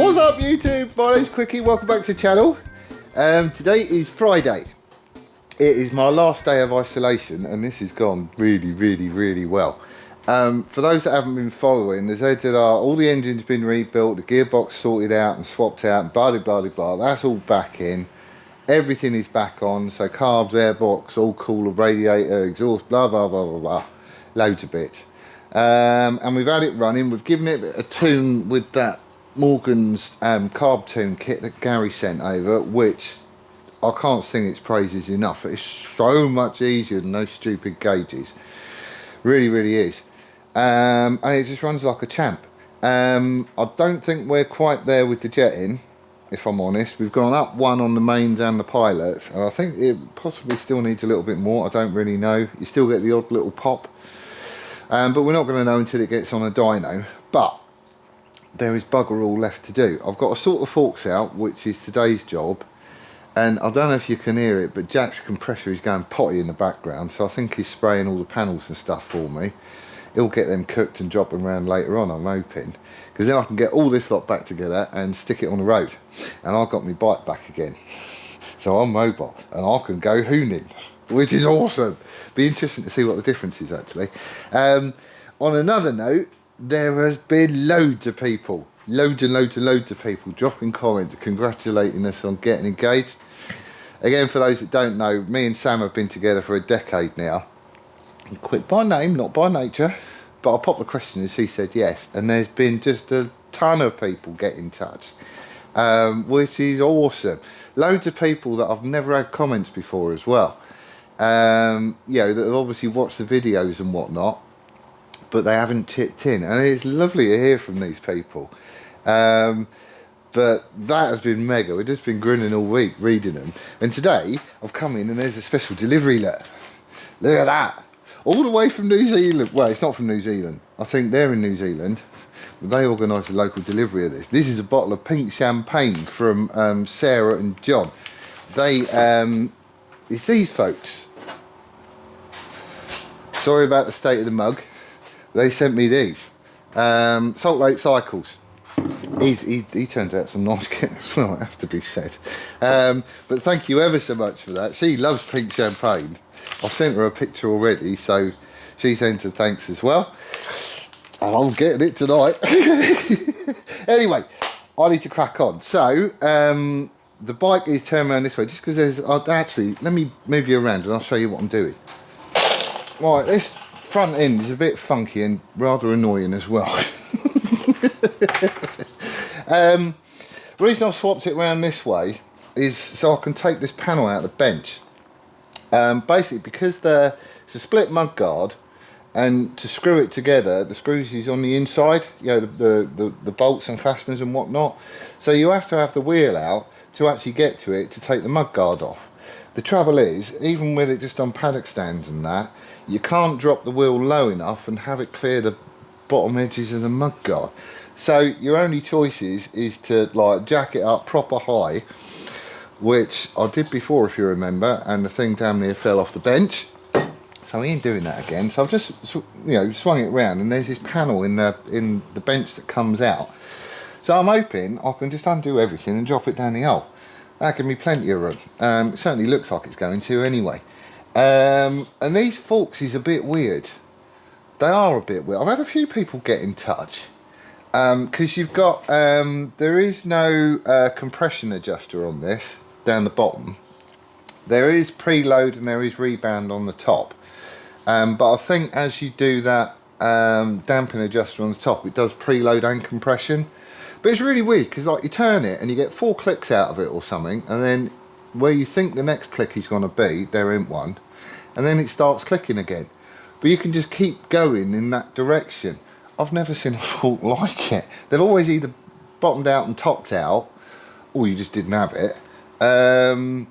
What's up YouTube? My name's Quickie, welcome back to the channel. Today is Friday. It is my last day of isolation and this has gone really well. For those that haven't been following, the ZZR, all the engine's been rebuilt, the gearbox sorted out and swapped out and blah. That's all back in. Everything is back on, so carbs, airbox, all cooler, radiator, exhaust, blah. Loads of bits. And we've had it running, we've given it a tune with that Morgan's carb tune kit that Gary sent over, which I can't sing its praises enough. It's so much easier than those stupid gauges. Really is. And it just runs like a champ. I don't think we're quite there with the jetting, if I'm honest. We've gone up one on the mains and the pilots, and I think it possibly still needs a little bit more. I don't really know. You still get the odd little pop. But we're not going to know until it gets on a dyno. But there is bugger all left to do. I've got to sort the forks out, which is today's job. And I don't know if you can hear it, but Jack's compressor is going potty in the background. So I think he's spraying all the panels and stuff for me. He'll get them cooked and drop them around later on, I'm hoping. Because then I can get all this lot back together and stick it on the road. And I've got my bike back again. So I'm mobile and I can go hooning, which is awesome. Be interesting to see what the difference is actually. On another note, there has been loads of people, loads of people dropping comments congratulating us on getting engaged. Again, for those that don't know, me and Sam have been together for a decade now. Quit by name, not by nature, but I popped the question and she said yes, and there's been just a ton of people get in touch, which is awesome. Loads of people that I've never had comments before as well. You know, that have obviously watched the videos and whatnot, but they haven't chipped in, and it's lovely to hear from these people. But that has been mega. We've just been grinning all week reading them, and today I've come in and there's a special delivery letter. Look at that, all the way from New Zealand. Well, it's not from New Zealand, I think they're in New Zealand, but they organised a local delivery of this. This is a bottle of pink champagne from Sarah and John. They it's these folks. Sorry about the state of the mug. They sent me these. Salt Lake Cycles. He turns out some nice kit as well, it has to be said. But thank you ever so much for that. She loves pink champagne. I've sent her a picture already, so she sent her thanks as well. And I'm getting it tonight. Anyway, I need to crack on. So, the bike is turned around this way, just because there's... actually, let me move you around and I'll show you what I'm doing. Right, this front end is a bit funky and rather annoying as well. The reason I've swapped it around this way is so I can take this panel out of the bench. Basically because it's a split mud guard, and to screw it together the screws is on the inside, you know, the bolts and fasteners and whatnot, so you have to have the wheel out to actually get to it to take the mud guard off. The trouble is, even with it just on paddock stands and that, you can't drop the wheel low enough and have it clear the bottom edges of the mud guard. So your only choice is to like jack it up proper high, which I did before if you remember, and the thing damn near fell off the bench. So we ain't doing that again. So I've just, you know, swung it round, and there's this panel in the bench that comes out. So I'm hoping I can just undo everything and drop it down the hole. That gives me plenty of room. It certainly looks like it's going to anyway. And these forks is a bit weird. They are a bit weird. I've had a few people get in touch, because you've got there is no compression adjuster on this down the bottom. There is preload and there is rebound on the top, but I think as you do that damping adjuster on the top, it does preload and compression. But it's really weird because like you turn it and you get 4 clicks out of it or something, and then where you think the next click is going to be, there ain't one, and then it starts clicking again. But you can just keep going in that direction. I've never seen a fork like it. They've always either bottomed out and topped out, or you just didn't have it. And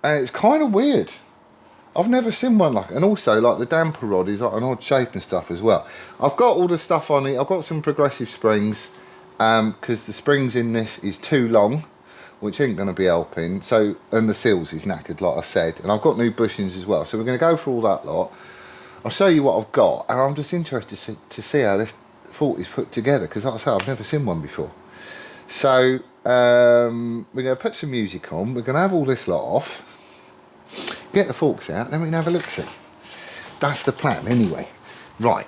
it's kind of weird. I've never seen one like it. And also, like, the damper rod is like an odd shape and stuff as well. I've got all the stuff on it. I've got some progressive springs, because the springs in this is too long, which ain't going to be helping. So, and the seals is knackered, like I said. And I've got new bushings as well. So we're going to go for all that lot. I'll show you what I've got, and I'm just interested to see how this fork is put together, because like I say, I've never seen one before. So we're going to put some music on. We're going to have all this lot off, get the forks out, then we can have a look-see. That's the plan anyway. Right.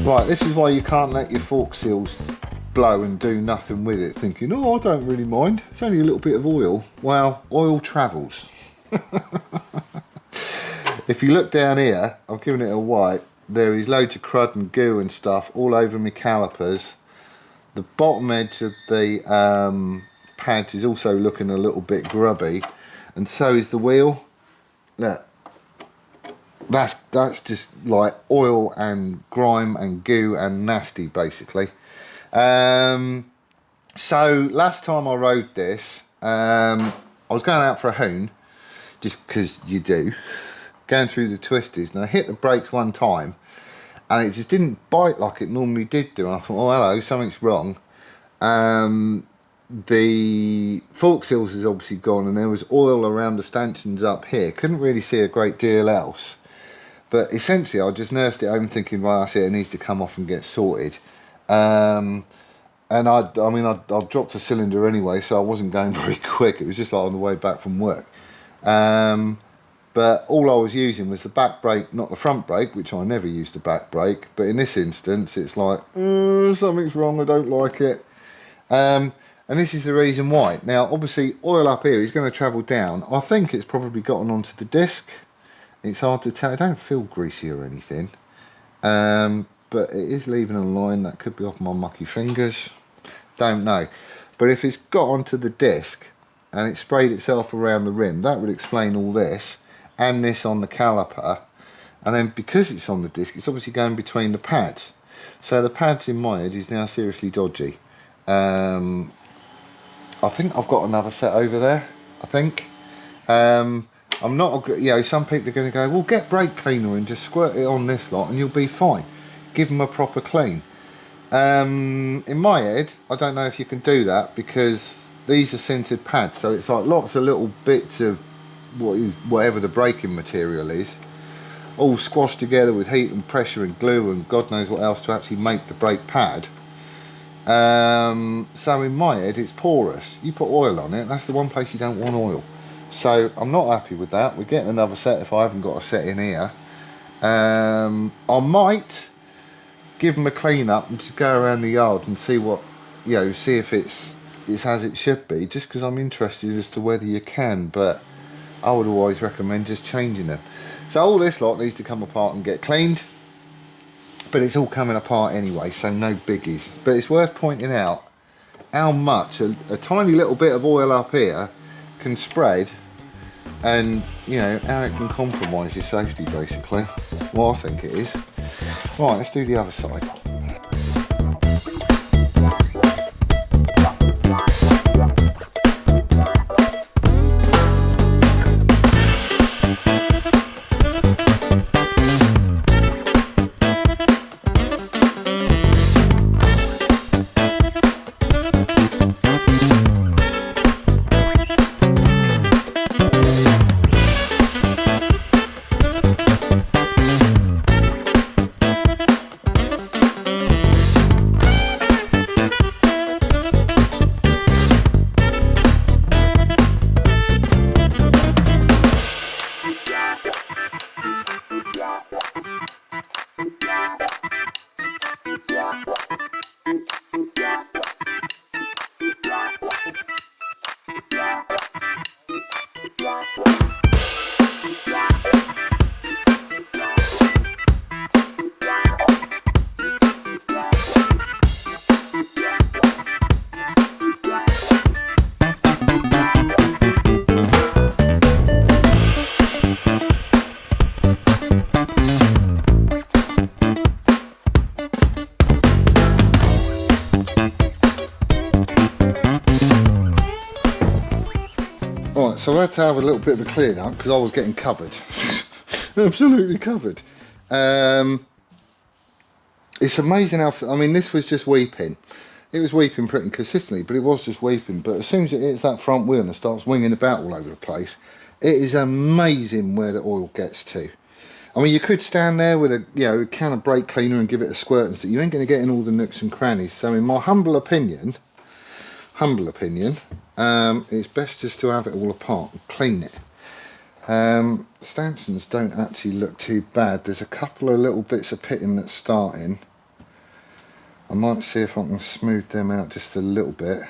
Right, this is why you can't let your fork seals blow and do nothing with it, thinking, oh, I don't really mind, it's only a little bit of oil. Well, oil travels. If you look down here, I've given it a wipe, there is loads of crud and goo and stuff all over my calipers. The bottom edge of the pads is also looking a little bit grubby, and so is the wheel. Look. That's just like oil and grime and goo and nasty, basically. So last time I rode this, I was going out for a hoon, just because you do, going through the twisters, and I hit the brakes one time and it just didn't bite like it normally did do, and I thought, oh hello, something's wrong. The fork seals is obviously gone, and there was oil around the stanchions up here. Couldn't really see a great deal else. But essentially, I just nursed it home thinking, well, that's it, it needs to come off and get sorted. And I dropped a cylinder anyway, so I wasn't going very quick. It was just like on the way back from work. But all I was using was the back brake, not the front brake, which I never use the back brake. But in this instance, it's like, something's wrong, I don't like it. And this is the reason why. Now, obviously, oil up here is going to travel down. I think it's probably gotten onto the disc. It's hard to tell. I don't feel greasy or anything, but it is leaving a line. That could be off my mucky fingers, don't know. But if it's got onto the disc and it sprayed itself around the rim, that would explain all this, and this on the caliper. And then because it's on the disc, it's obviously going between the pads, so the pads in my head is now seriously dodgy. I think I've got another set over there, I think. I'm not, some people are going to go, well, get brake cleaner and just squirt it on this lot and you'll be fine. Give them a proper clean. In my head, I don't know if you can do that, because these are sintered pads, so it's like lots of little bits of whatever the braking material is, all squashed together with heat and pressure and glue and God knows what else to actually make the brake pad. So in my head, it's porous. You put oil on it, that's the one place you don't want oil. So I'm not happy with that. We're getting another set if I haven't got a set in here. I might give them a clean up and just go around the yard and see what, see if it's as it should be, just because I'm interested as to whether you can, but I would always recommend just changing them. So all this lot needs to come apart and get cleaned, but it's all coming apart anyway, so no biggies. But it's worth pointing out how much a tiny little bit of oil up here can spread, and how it can compromise your safety, basically. Well, I think it is. Right, let's do the other side. so I had to have a little bit of a clean up because I was getting covered. Absolutely covered. It's amazing how, I mean, this was just weeping. It was weeping pretty consistently, but it was just weeping. But as soon as it hits that front wheel and it starts winging about all over the place, it is amazing where the oil gets to. I mean, you could stand there with a, you know, a can of brake cleaner and give it a squirt and so you ain't going to get in all the nooks and crannies. So in my humble opinion, it's best just to have it all apart and clean it. Stanchions don't actually look too bad. There's a couple of little bits of pitting that's starting. I might see if I can smooth them out just a little bit,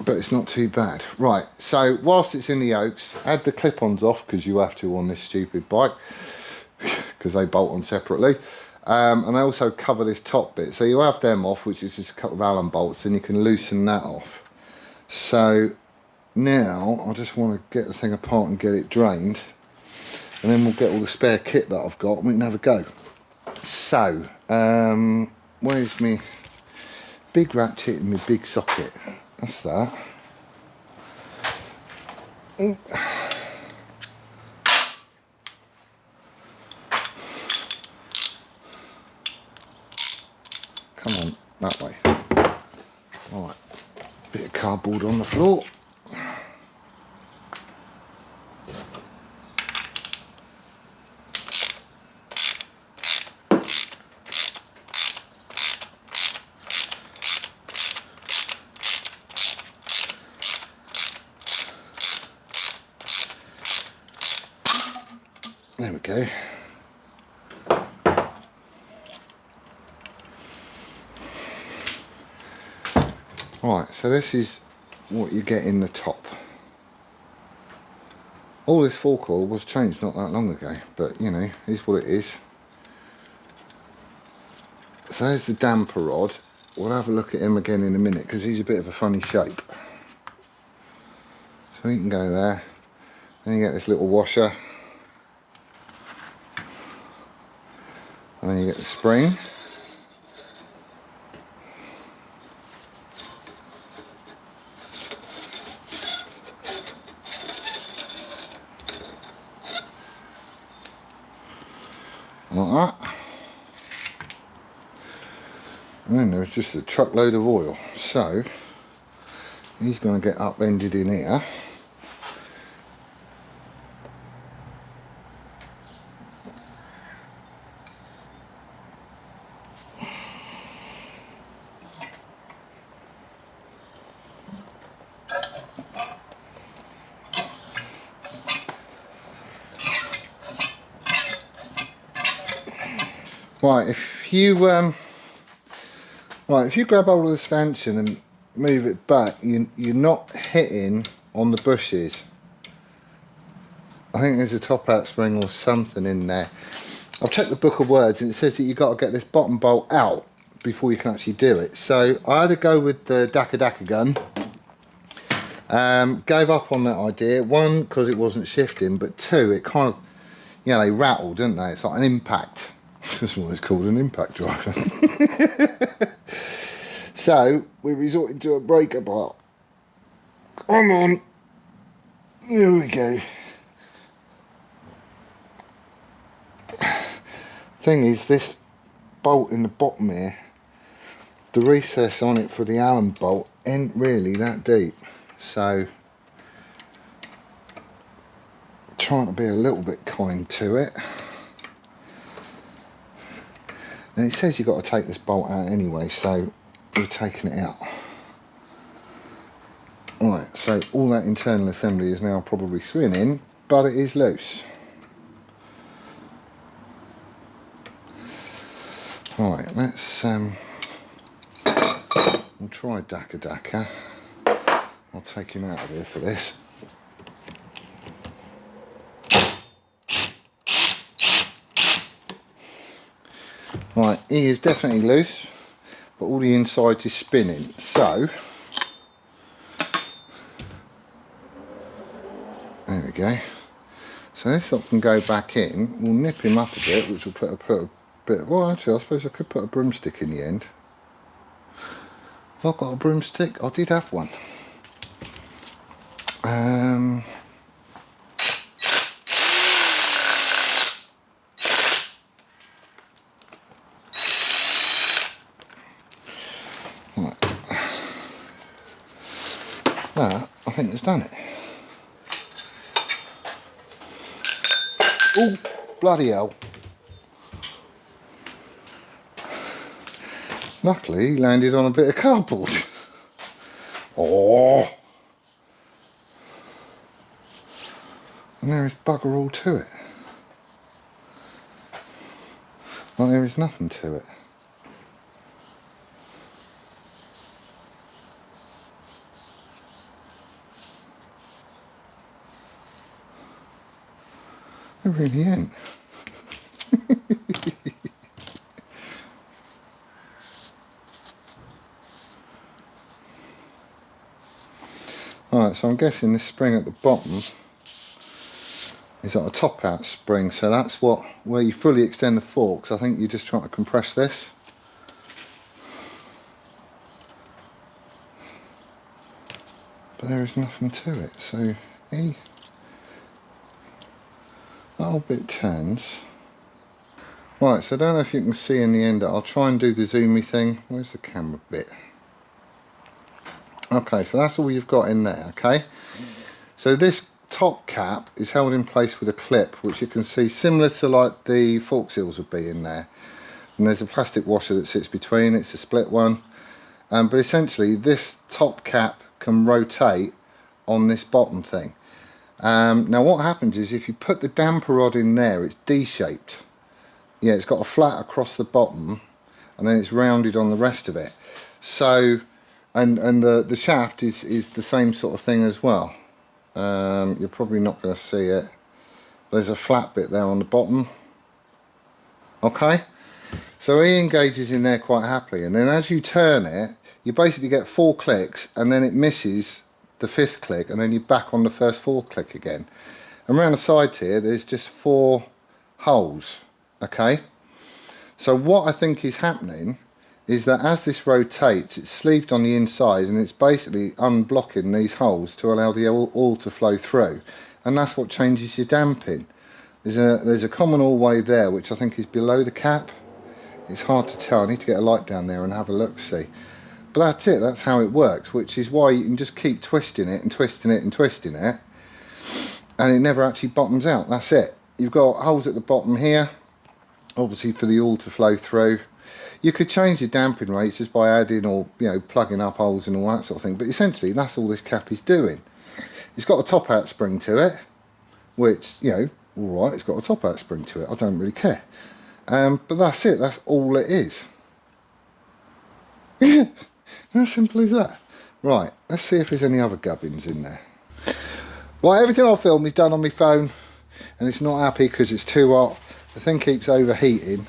but it's not too bad. Right, so whilst it's in the yokes, add the clip-ons off because you have to on this stupid bike because they bolt on separately, and they also cover this top bit, so you have them off, which is just a couple of Allen bolts, then you can loosen that off. So now I just want to get the thing apart and get it drained, and then we'll get all the spare kit that I've got and we can have a go. So where's my big ratchet and my big socket? That's that. Ooh. Come on, that way. Right, bit of cardboard on the floor. There we go. Right, so this is what you get in the top. All this fork oil was changed not that long ago, but you know, is what it is. So there's the damper rod. We'll have a look at him again in a minute because he's a bit of a funny shape. So he can go there. Then you get this little washer. And then you get the spring. Like that. And then there's just a truckload of oil. So he's going to get upended in here. Right, if you grab hold of the stanchion and move it back, you're not hitting on the bushes. I think there's a top out spring or something in there. I've checked the book of words and it says that you've got to get this bottom bolt out before you can actually do it. So I had to go with the Daka gun. Gave up on that idea. One, because it wasn't shifting, but two, it kind of, you know, they rattle, didn't they? It's like an impact. That's what it's called, an impact driver. So we resorted to a breaker bar. Come on. Here we go. Thing is, this bolt in the bottom here, the recess on it for the Allen bolt ain't really that deep. So trying to be a little bit kind to it. And it says you've got to take this bolt out anyway, so we're taking it out. Right, so all that internal assembly is now probably spinning, but it is loose. Right, let's we'll try Daka. I'll take him out of here for this. Right, he is definitely loose, but all the inside is spinning. So there we go. So this lot can go back in. We'll nip him up a bit, which will put a bit. Well, actually, I suppose I could put a broomstick in the end. Have I got a broomstick? I did have one. Right. That, I think, has done it. Oh, bloody hell. Luckily, he landed on a bit of cardboard. Oh. And there is bugger all to it. Well, there is nothing to it. There really ain't. Alright, so I'm guessing this spring at the bottom is like a top out spring, so that's where you fully extend the forks. I think you're just trying to compress this. But there is nothing to it, so that whole bit turns. Right, so I don't know if you can see in the end, I'll try and do the zoomy thing. Where's the camera bit? Okay, so that's all you've got in there, okay? So this top cap is held in place with a clip, which you can see similar to like the fork seals would be in there. And there's a plastic washer that sits between, it's a split one. But essentially this top cap can rotate on this bottom thing. Now what happens is if you put the damper rod in there, it's D-shaped. Yeah, it's got a flat across the bottom and then it's rounded on the rest of it. So, and the shaft is the same sort of thing as well. You're probably not going to see it. There's a flat bit there on the bottom. Okay, so he engages in there quite happily, and then as you turn it, you basically get 4 clicks, and then it misses the 5th click, and then you're back on the first 4th click again. And around the side here, there's just 4 holes. Okay, so what I think is happening is that as this rotates, it's sleeved on the inside and it's basically unblocking these holes to allow the oil to flow through, and that's what changes your damping. There's a common oil way there, which I think is below the cap. It's hard to tell, I need to get a light down there and have a look see. But that's it, that's how it works, which is why you can just keep twisting it and twisting it and twisting it, and it never actually bottoms out. That's it. You've got holes at the bottom here, obviously for the oil to flow through. You could change the damping rates just by adding or plugging up holes and all that sort of thing, but essentially that's all this cap is doing. It's got a top out spring to it, which, alright, it's got a top out spring to it, I don't really care. But that's it, that's all it is. Yeah, how simple is that? Right, let's see if there's any other gubbins in there. Right, everything I film is done on my phone, and it's not happy because it's too hot. The thing keeps overheating.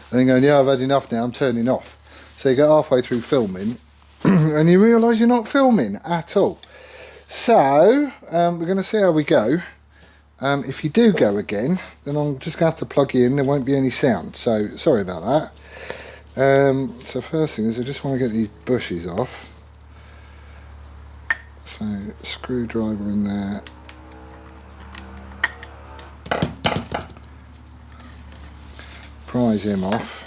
And then going, yeah, I've had enough now, I'm turning off. So you get halfway through filming and you realise you're not filming at all. So we're going to see how we go. If you do go again, then I'm just going to have to plug you in, there won't be any sound, so sorry about that. So first thing is I just want to get these bushes off. So screwdriver in there. Prise him off.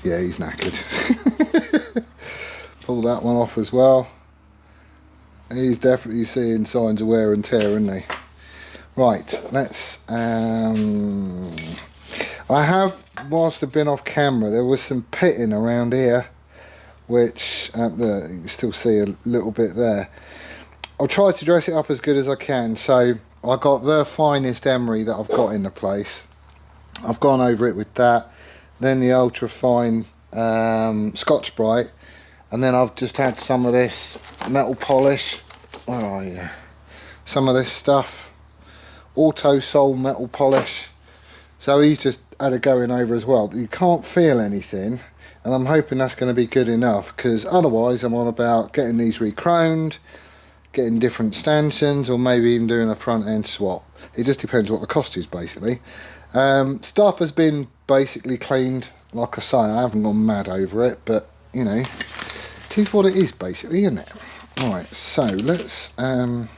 Yeah, he's knackered. Pull that one off as well. He's definitely seeing signs of wear and tear, isn't he? Right, let's I have, whilst I've been off camera, there was some pitting around here, which you can still see a little bit there. I'll try to dress it up as good as I can. So I got the finest emery that I've got in the place. I've gone over it with that, then the ultra fine Scotch Brite, and then I've just had some of this metal polish. Where are you? Some of this stuff, Auto Sol metal polish. So he's just had a going over as well. You can't feel anything, and I'm hoping that's going to be good enough, because otherwise I'm on about getting these re-chromed, getting different stanchions, or maybe even doing a front end swap. It just depends what the cost is, basically. Stuff has been basically cleaned, like I say, I haven't gone mad over it, but it is what it is, basically, isn't it? Right, so let's have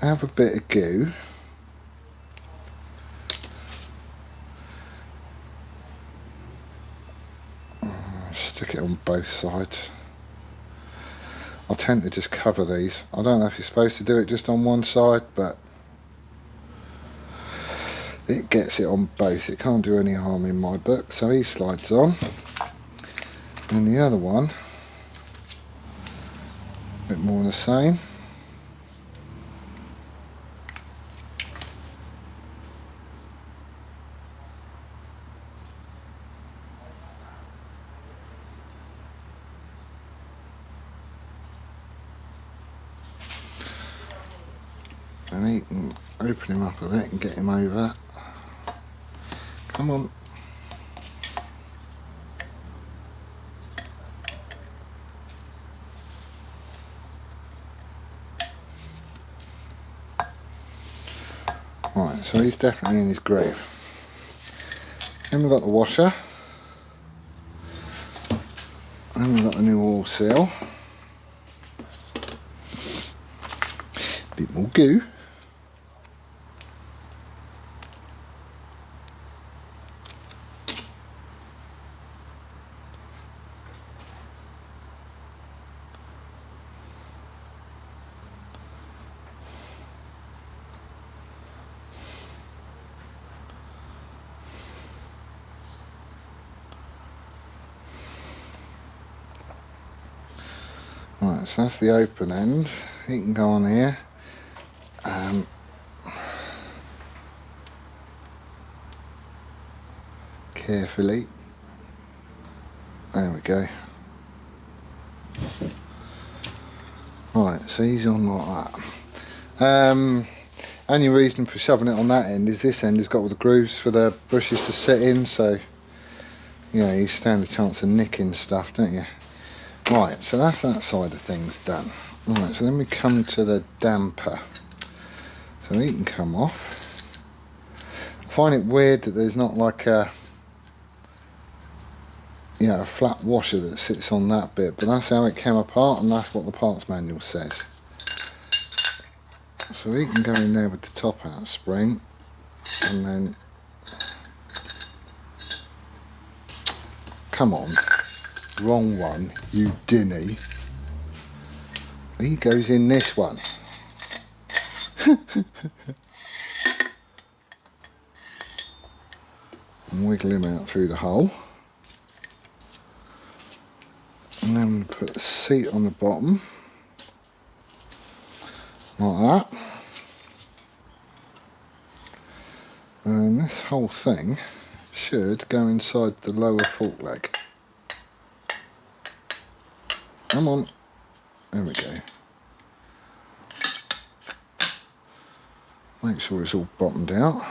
a bit of goo. Stick it on both sides. I tend to just cover these. I don't know if you're supposed to do it just on one side, but it gets it on both. It can't do any harm in my book. So he slides on, and the other one, a bit more the same. And he can open him up a bit and get him over. Come on. Right, so he's definitely in his groove. Then we've got the washer. Then we've got the new oil seal. A bit more goo. Right, so that's the open end. He can go on here. Carefully. There we go. Right, so he's on like that. Only reason for shoving it on that end is this end has got all the grooves for the brushes to sit in, so you stand a chance of nicking stuff, don't you? Right, so that's that side of things done. Right, so then we come to the damper. So he can come off. I find it weird that there's not like a flat washer that sits on that bit, but that's how it came apart, and that's what the parts manual says. So he can go in there with the top out spring, and then come on. Wrong one, you dinny. He goes in this one. And wiggle him out through the hole. And then we put the seat on the bottom. Like that. And this whole thing should go inside the lower fork leg. Come on, there we go. Make sure it's all bottomed out.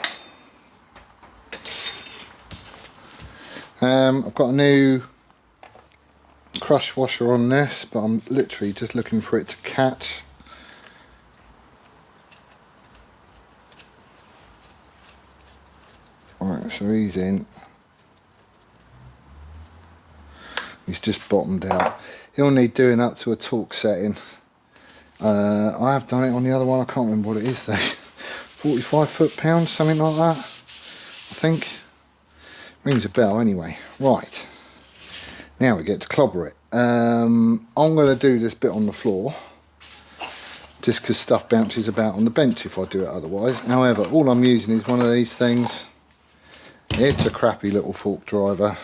I've got a new crush washer on this, but I'm literally just looking for it to catch. Alright, so he's in. He's just bottomed out. He'll need doing up to a torque setting. I have done it on the other one, I can't remember what it is though. 45 foot-pounds, something like that, I think. Rings a bell anyway. Right, now we get to clobber it. I'm going to do this bit on the floor, just because stuff bounces about on the bench if I do it otherwise. However, all I'm using is one of these things. It's a crappy little fork driver.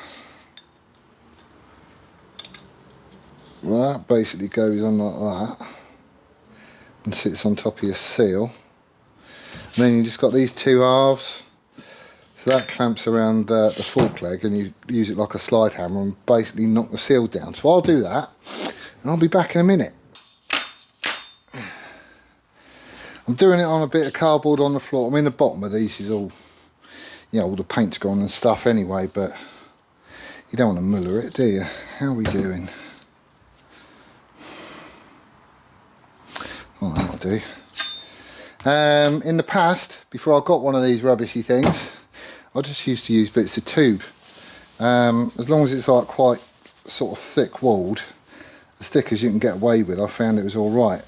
Well, that basically goes on like that and sits on top of your seal. And then you just got these two halves, so that clamps around the fork leg, and you use it like a slide hammer and basically knock the seal down. So I'll do that and I'll be back in a minute. I'm doing it on a bit of cardboard on the floor. I mean, the bottom of these is all, all the paint's gone and stuff anyway, but you don't want to muller it, do you? How are we doing? Oh, that'll do. In the past, before I got one of these rubbishy things, I just used to use bits of tube. As long as it's like quite sort of thick walled, the stickers you can get away with, I found it was alright.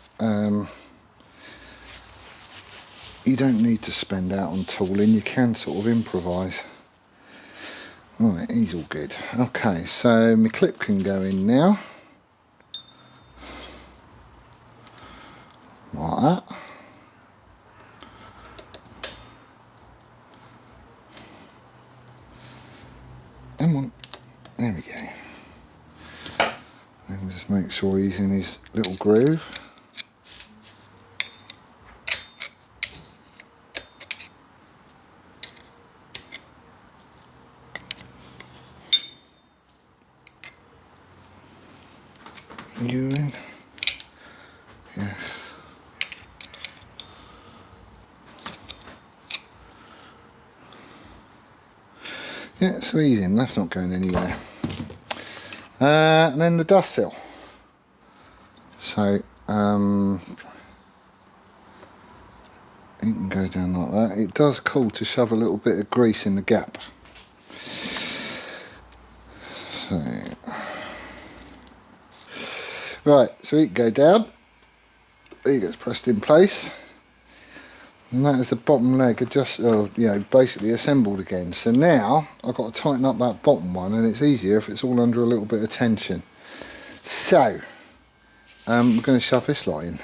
You don't need to spend out on tooling, you can sort of improvise. Right, he's all good. Okay, so my clip can go in now. Like that. Come on, there we go. And just make sure he's in his little groove. You in? Yes. Yeah, so he's in, that's not going anywhere. And then the dust seal. So, it can go down like that. It does call to shove a little bit of grease in the gap. So, right, so it can go down. It gets pressed in place. And that is the bottom leg basically assembled again. So now I've got to tighten up that bottom one, and it's easier if it's all under a little bit of tension. So we're going to shove this lot in.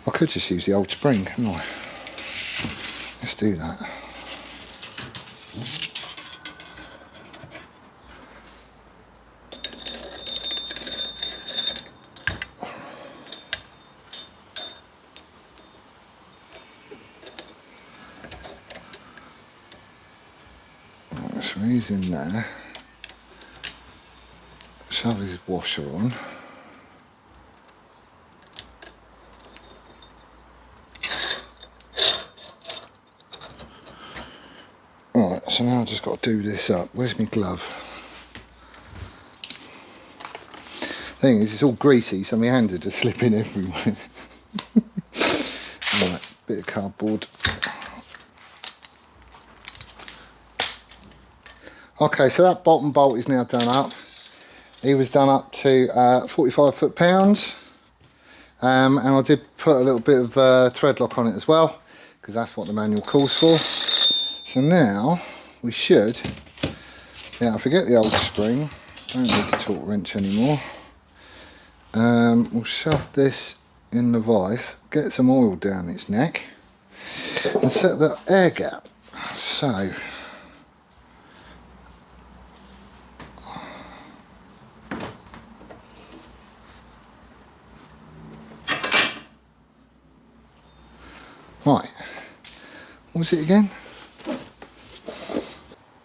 I could just use the old spring, couldn't I? Let's do that. So he's in there. Shove his washer on. Right, so now I've just got to do this up. Where's my glove? Thing is, it's all greasy, so my hands are just slipping everywhere. Right, bit of cardboard. Okay, so that bottom bolt is now done up. He was done up to 45 foot-pounds, and I did put a little bit of thread lock on it as well, because that's what the manual calls for. So now we should, I forget the old spring, don't need the torque wrench anymore. We'll shove this in the vise, get some oil down its neck, and set the air gap. So right, what was it again?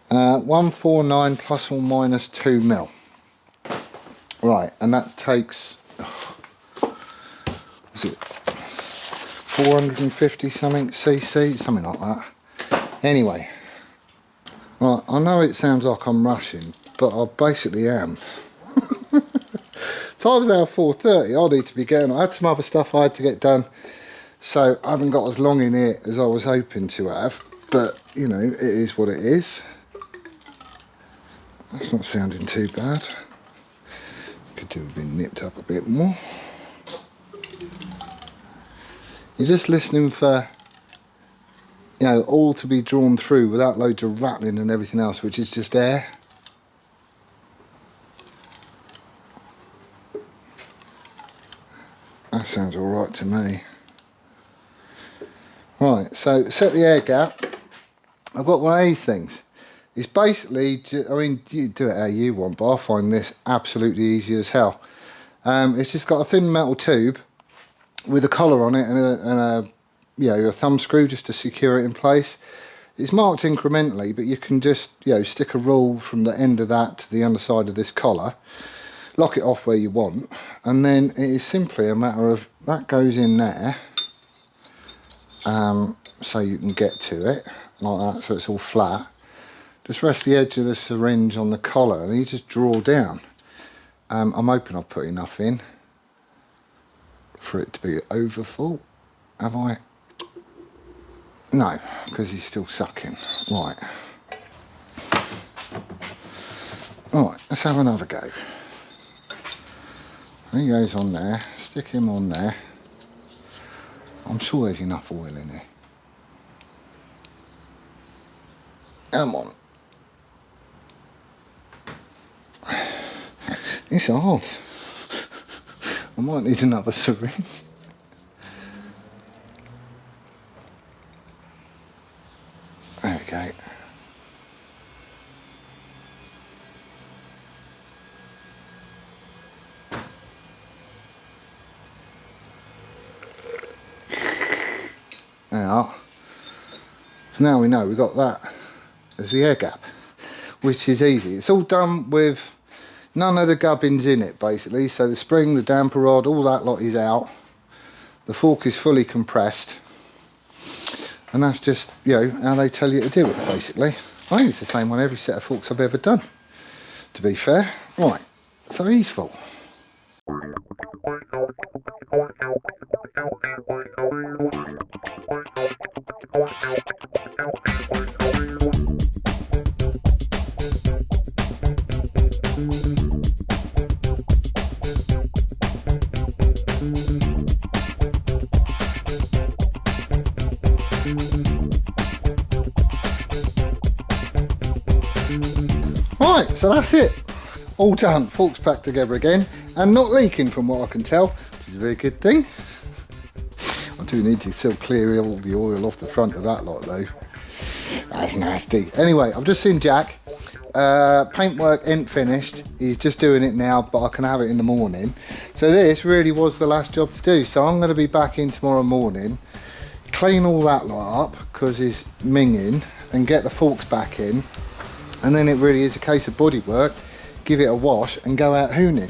149 plus or minus 2 mil. Right, and that takes, was it 450 something cc, something like that. Anyway, right, I know it sounds like I'm rushing, but I basically am. Time's now 4:30. I need to be getting, I had some other stuff I had to get done. So I haven't got as long in it as I was hoping to have, but you know, it is what it is. That's not sounding too bad. Could do with being nipped up a bit more. You're just listening for, you know, all to be drawn through without loads of rattling and everything else, which is just air. That sounds all right to me. Right, so set the air gap. I've got one of these things. It's basically, I mean, you do it how you want, but I find this absolutely easy as hell. It's just got a thin metal tube with a collar on it and a thumb screw just to secure it in place. It's marked incrementally, but you can just, stick a rule from the end of that to the underside of this collar, lock it off where you want, and then it is simply a matter of that goes in there. So you can get to it like that, so it's all flat. Just rest the edge of the syringe on the collar and you just draw down. I'm hoping I've put enough in for it to be over full. Have I? No, because he's still sucking. Right. Alright, let's have another go. He goes on there, stick him on there. I'm sure there's enough oil in here. Come on. It's hard. I might need another syringe. There we go. Now, so now we know we've got that as the air gap, which is easy. It's all done with none of the gubbins in it, basically. So the spring, the damper rod, all that lot is out. The fork is fully compressed, and that's just, you know, how they tell you to do it, basically. I think it's the same on every set of forks I've ever done, to be fair. Right, so he's full. Right, so that's it. All done. Forks back together again and not leaking from what I can tell, which is a very good thing. I do need to still clear all the oil off the front of that lot though. That's nasty. Anyway, I've just seen Jack. Paintwork ain't finished. He's just doing it now, but I can have it in the morning. So this really was the last job to do. So I'm going to be back in tomorrow morning, clean all that lot up because he's minging, and get the forks back in. And then it really is a case of body work, give it a wash and go out hooning.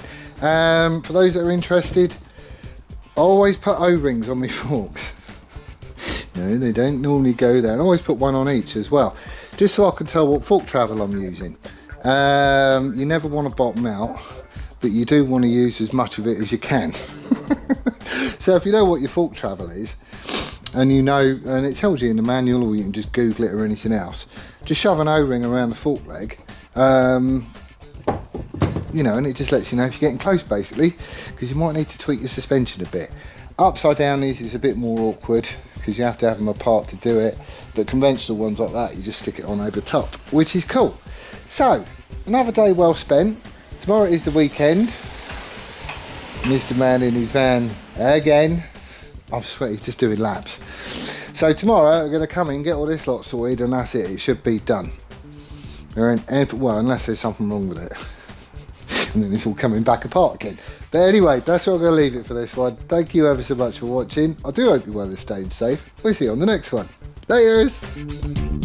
For those that are interested, I always put O-rings on my forks. No, they don't normally go there. And I always put one on each as well, just so I can tell what fork travel I'm using. You never want to bottom out, but you do want to use as much of it as you can. So if you know what your fork travel is, and you know, and it tells you in the manual, or you can just Google it or anything else, just shove an O-ring around the fork leg, you know, and it just lets you know if you're getting close, basically, because you might need to tweak your suspension a bit. Upside down these is a bit more awkward because you have to have them apart to do it, but conventional ones like that, you just stick it on over top, which is cool. So another day well spent. Tomorrow is the weekend. Mr. Man in his van again. I'm sweaty, he's just doing laps. So tomorrow we're going to come in, get all this lot sorted, and that's it. It should be done. Well, unless there's something wrong with it. And then it's all coming back apart again. But anyway, that's where I'm going to leave it for this one. Thank you ever so much for watching. I do hope you're well and staying safe. We'll see you on the next one. Laters!